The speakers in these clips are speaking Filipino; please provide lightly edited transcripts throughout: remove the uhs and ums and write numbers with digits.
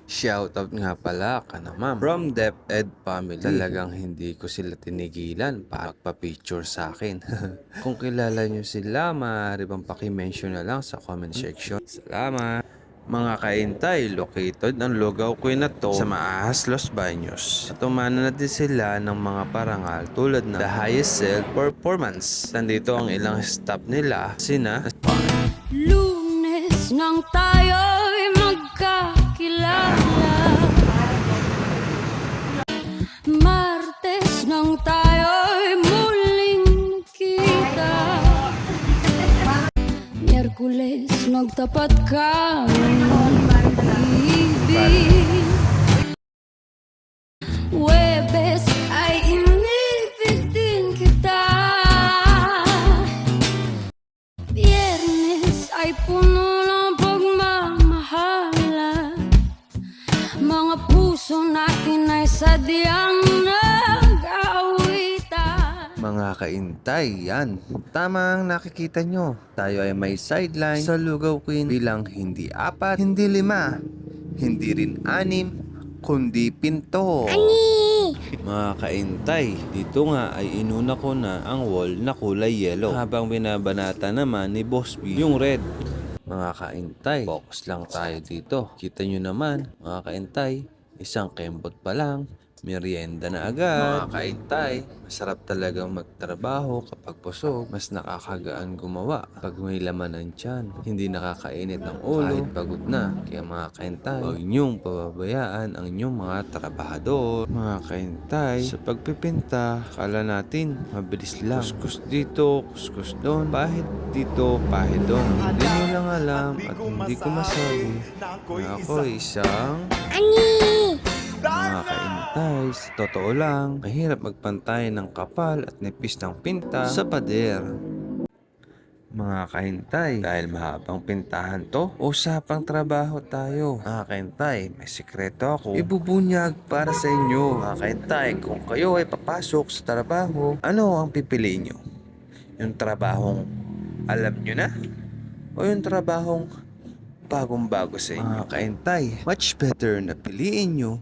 Shoutout nga pala ka na ma'am. From DepEd family. Talagang hindi ko sila tinigilan para magpa-picture sa akin. Kung kilala nyo sila, maaari bang paki-mention na lang sa comment section. Salamat! Mga kaintay, located ang Lugaw Queen na to sa Maahas, Los Baños. At umana na din sila ng mga parangal tulad ng The Highest Sell Performance. Nandito ang ilang staff nila, sina Lunes nang tayo'y magkakilala, Martes nang tayo'y muling kita, Miyerkules nagtapat ka ng ibig, Huwebes ay inibig din kita, Biyernes ay puno ng pagmamahalan, mga puso natin ay sadyang nag-aawitan. mga kaintay, yan. Tama ang nakikita nyo. Tayo ay may sideline sa Lugaw Queen bilang hindi 4, hindi 5, hindi rin 6, kundi 7. Mga kaintay, dito nga ay inuna ko na ang wall na kulay yellow habang binabanata naman ni Boss B yung red. Mga kaintay, focus lang tayo dito. Kita nyo naman, mga kaintay, isang kembot pa lang, merienda na agad. Mga kaintay, masarap talagang magtrabaho kapag busog. Mas nakakagaan gumawa pag may laman ng tiyan. Hindi nakakainit ng ulo kahit pagod na. Kaya mga kaintay, huwag niyong pababayaan ang inyong mga trabahador. Mga kaintay, sa pagpipinta, kala natin mabilis lang. Kuskus dito, kuskus doon, pahid dito, pahid doon. Hindi nyo lang alam at hindi ko masabi na ako isang mga kaintay. Sa totoo lang, mahirap magpantay ng kapal at nipis ng pinta sa pader. Mga kahintay, dahil mahabang pintahan to, usapang trabaho tayo. Mga kahintay, may sikreto ako ibubunyag para sa inyo. Mga kahintay, kung kayo ay papasok sa trabaho, ano ang pipiliin nyo? Yung trabahong alam nyo na? O yung trabahong bagong-bago sa inyo? Mga kahintay, much better na piliin nyo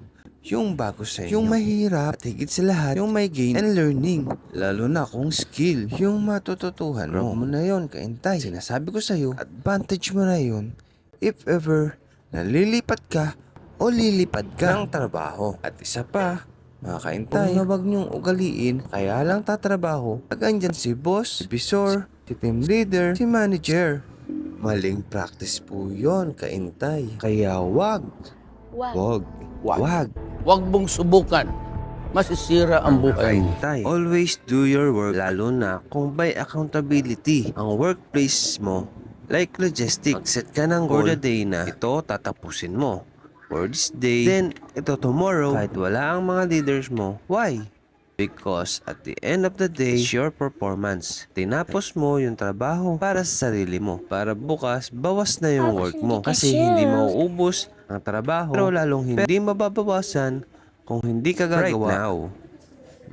yung bago sa inyo. Yung mahirap at higit sa lahat, yung may gain and learning. Lalo na kung skill, yung matututuhan mo. Grab mo na yun, kaintay. Sinasabi ko sa'yo, advantage mo na yun if ever nalilipat ka o lilipad ka ng trabaho. At isa pa, mga kaintay, kung wag niyong ugaliin, kaya lang tatrabaho, pag andyan si boss, si bisor, si team leader, si manager. Maling practice po yun, kaintay. Kaya wag. Huwag mong subukan. Masisira ang buhay mo. Kaintay, always do your work, lalo na kung by accountability ang workplace mo. Like logistics, mag-set ka ng goal for the day na ito tatapusin mo. For this day, then ito tomorrow, kahit wala ang mga leaders mo. Why? Because at the end of the day, it's your performance. Tinapos mo yung trabaho para sa sarili mo. Para bukas, bawas na yung work mo. Kasi hindi mauubos ang trabaho, pero lalong hindi mababawasan kung hindi ka gagawa. Right now,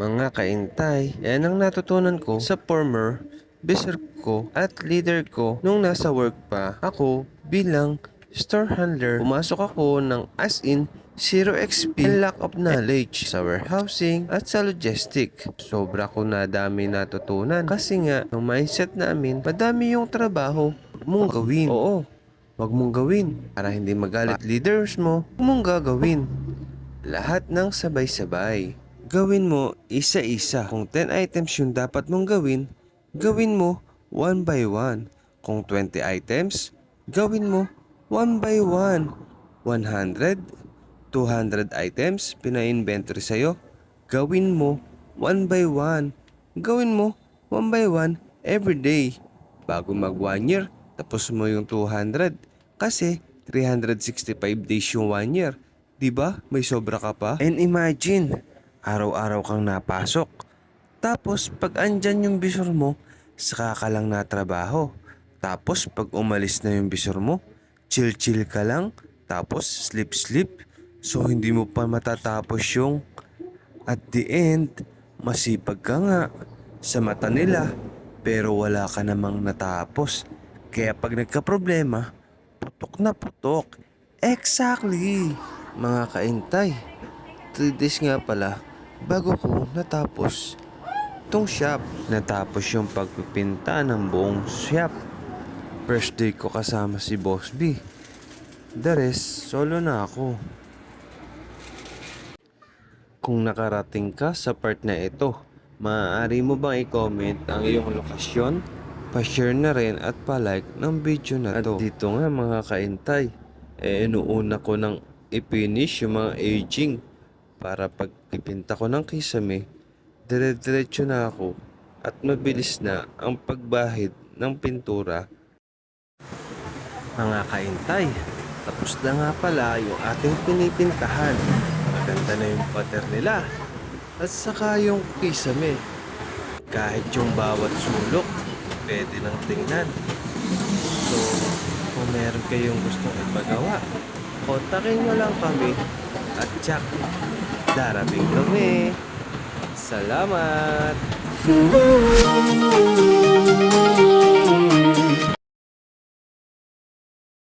mga kaintay, yan ang natutunan ko sa former bisor ko at leader ko nung nasa work pa ako bilang store handler. Pumasok ako ng as in zero XP and lack of knowledge sa warehousing at sa logistic. Sobra ko na dami natutunan kasi nga ang mindset namin, madami yung trabaho mong gawin. Oo, wag mong gawin para hindi magalit leaders mo. Huwag mong gagawin lahat ng sabay-sabay. Gawin mo isa-isa. Kung 10 items yung dapat mong gawin, gawin mo 1 by 1. Kung 20 items, gawin mo 1 by 1. 100, 200 items pina-inventory sa'yo, gawin mo 1 by 1. Gawin mo 1 by 1 every day. Bago mag 1 year, tapos mo yung 200. Kasi 365 days yung 1 year. Diba? May sobra ka pa. And imagine, araw-araw kang napasok. Tapos pag andyan yung bisor mo, saka ka lang natrabaho. Tapos pag umalis na yung bisor mo, chill-chill ka lang. Tapos sleep-sleep. So hindi mo pa matatapos yung at the end, masipag ka nga sa mata nila. Pero wala ka namang natapos. Kaya pag nagka-problema, putok na putok. Exactly. Mga kaintay, 3 days nga pala bago ko natapos tong shop. Natapos yung pagpipinta ng buong shop. First day ko kasama si Boss B. The rest, solo na ako. Kung nakarating ka sa part na ito, maaari mo bang i-comment ang iyong lokasyon? Pa-share na rin at pa-like ng video na to. At dito nga mga kaintay, inuuna ko nang i-finish yung mga aging para pagpipinta ko ng kisame, dire-diretso na ako at mabilis na ang pagbahid ng pintura. Mga kaintay, tapos na nga pala yung ating pinipintahan. Maganda na yung pattern nila at saka yung kisame. Kahit yung bawat sulok, pwede nang tingnan. So, kung meron kayong gustong ipagawa, kontakin nyo lang kami at tsak, darating kami. Salamat!